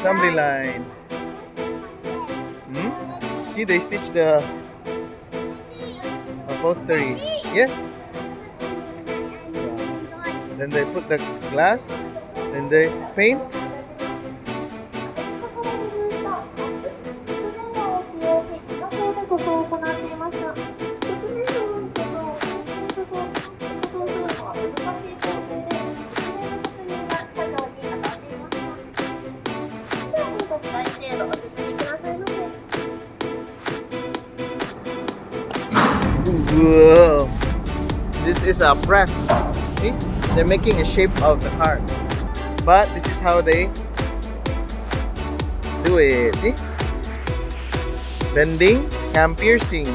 assembly line. Hmm? See, they stitch the upholstery. Yes. Then they put the glass. Then they paint. Whoa. This is a press. See? They're making a shape of the car. But this is how they do it. See? Bending, cam piercing.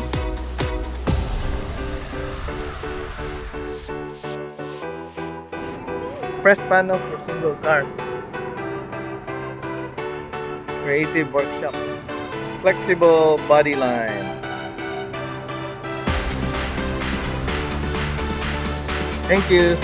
Pressed panels for single car. Creative workshop. Flexible body line. Thank you.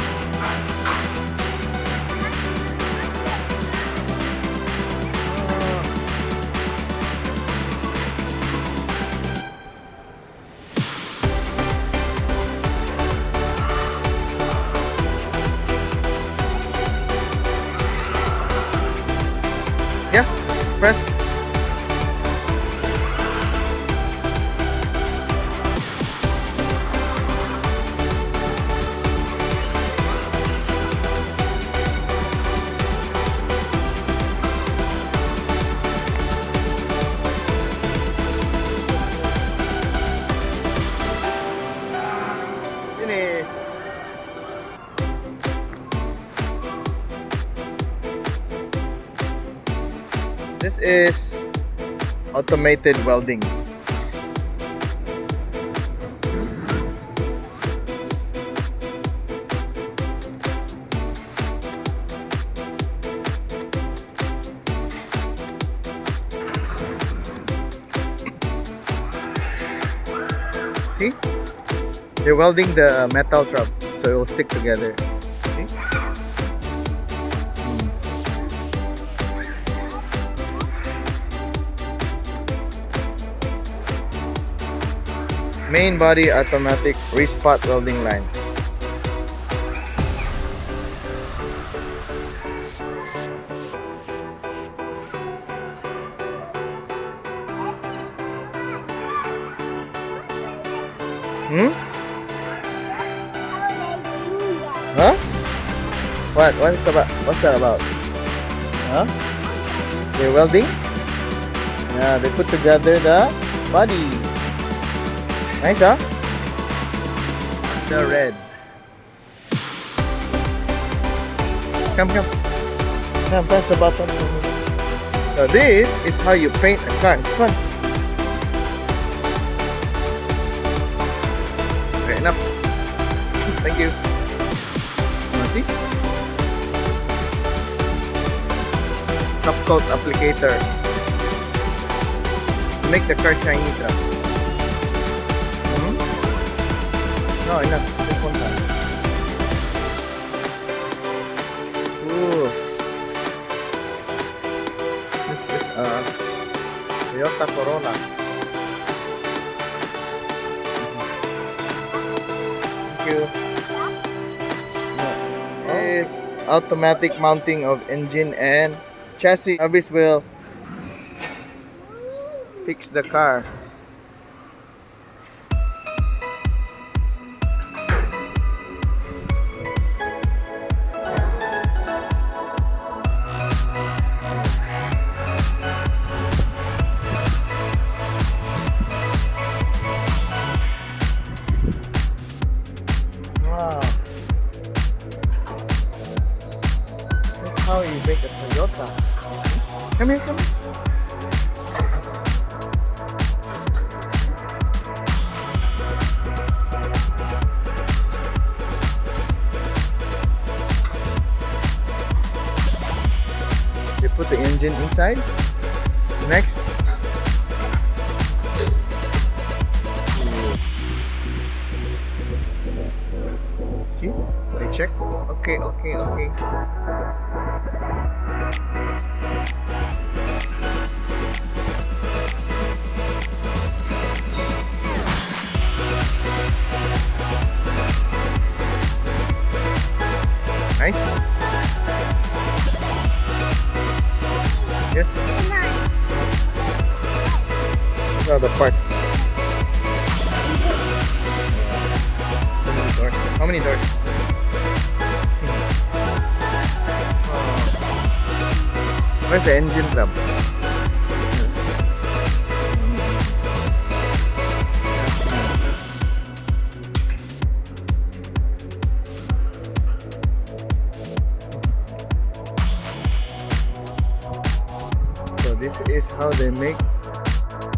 Yeah, press. Finish. This is automated welding. See? They're welding the metal trap so it will stick together. See? Main body automatic re-spot welding line. Hmm? Huh? What's that about? Huh? They're welding? Yeah, they put together the body. Nice, huh? The red. Come. Come, press the button. So this is how you paint a car. This one. Okay, enough. Thank you. Wanna see? Top coat applicator. To make the car shiny. No, enough. This one time. Ooh. This is a Toyota Corolla. Thank you. No. This is automatic mounting of engine and chassis. Travis will fix the car. Wow. That's how you make a Toyota. Come here. They put the engine inside. Next. See? They check. Okay. Nice? Yes? These are the parts. So many doors. How many doors? Where's the engine drum? So this is how they make